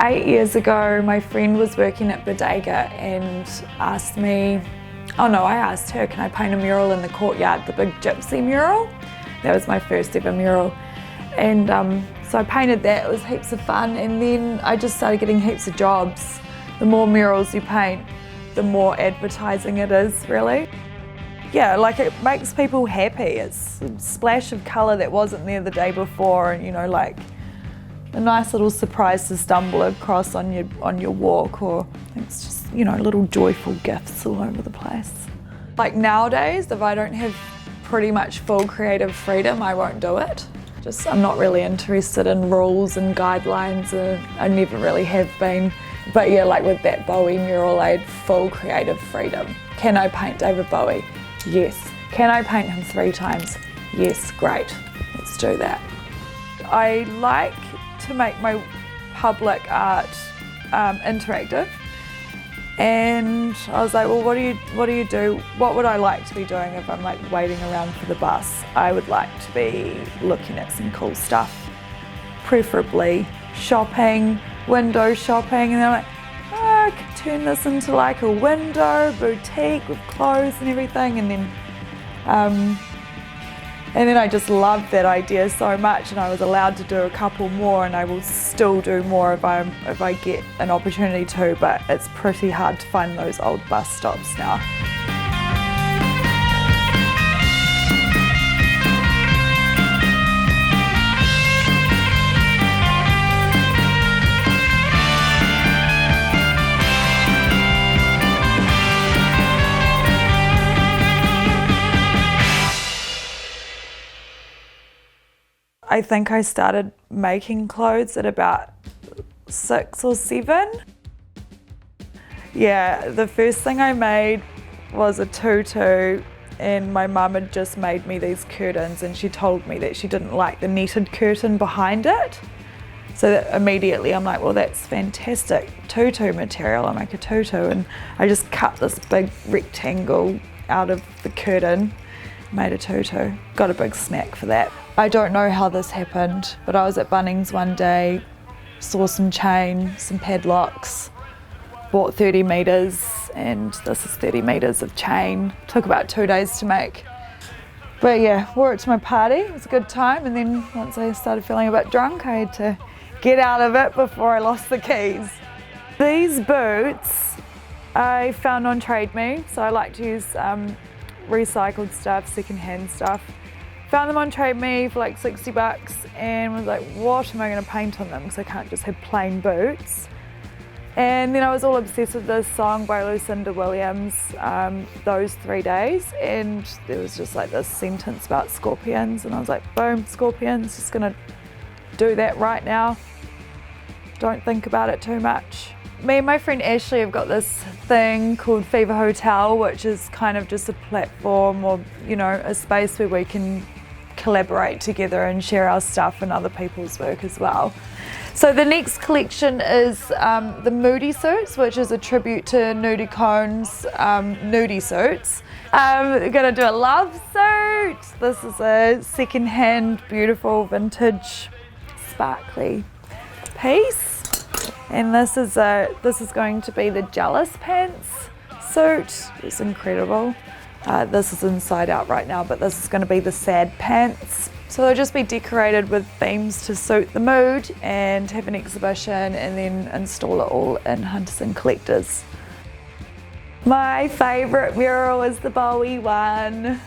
8 years ago, my friend was working at Bodega and asked me, oh no, I asked her, can I paint a mural in the courtyard, the big gypsy mural? That was my first ever mural. And so I painted that, it was heaps of fun, and then I just started getting heaps of jobs. The more murals you paint, the more advertising it is, really. Yeah, like it makes people happy. It's a splash of colour that wasn't there the day before, and you know, like a nice little surprise to stumble across on your walk, or it's just, you know, little joyful gifts all over the place. Like nowadays, if I don't have pretty much full creative freedom, I won't do it. I'm not really interested in rules and guidelines, I never really have been. But yeah, like with that Bowie mural, I had full creative freedom. Can I paint David Bowie? Yes. Can I paint him 3 times? Yes, great, let's do that. I like to make my public art interactive, and I was like, well, what do you do? What would I like to be doing if I'm like waiting around for the bus? I would like to be looking at some cool stuff, preferably shopping, window shopping, and then I'm like, oh, I could turn this into like a window boutique with clothes and everything, and then I just loved that idea so much, and I was allowed to do a couple more, and I will still do more if I get an opportunity to, but it's pretty hard to find those old bus stops now. I think I started making clothes at about 6 or 7. Yeah, the first thing I made was a tutu, and my mum had just made me these curtains, and she told me that she didn't like the netted curtain behind it. So that immediately I'm like, well, that's fantastic tutu material, I'll make a tutu. And I just cut this big rectangle out of the curtain, made a tutu, got a big smack for that. I don't know how this happened, but I was at Bunnings one day, saw some chain, some padlocks, bought 30 metres, and this is 30 metres of chain. Took about 2 days to make. But yeah, wore it to my party, it was a good time, and then once I started feeling a bit drunk, I had to get out of it before I lost the keys. These boots I found on Trade Me, so I like to use recycled stuff, secondhand stuff. Found them on Trade Me for like 60 bucks, and was like, what am I going to paint on them, because I can't just have plain boots. And then I was all obsessed with this song by Lucinda Williams, Those 3 Days, and there was just like this sentence about scorpions, and I was like, boom, scorpions, just going to do that right now. Don't think about it too much. Me and my friend Ashley have got this thing called Fever Hotel, which is kind of just a platform, or you know, a space where we can collaborate together and share our stuff and other people's work as well. So the next collection is the Moody Suits, which is a tribute to Nudie Cone's Nudie Suits. We're going to do a love suit. This is a second-hand, beautiful, vintage, sparkly piece. And this is going to be the Jealous Pants suit. It's incredible. This is inside out right now, but this is going to be the Sad Pants. So they'll just be decorated with themes to suit the mood, and have an exhibition, and then install it all in Hunters and Collectors. My favourite mural is the Bowie one.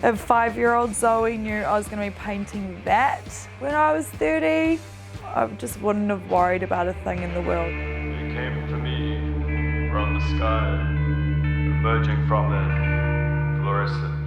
If 5-year-old Zoe knew I was going to be painting that when I was 30, I just wouldn't have worried about a thing in the world. You came to me from the sky, emerging from that fluorescent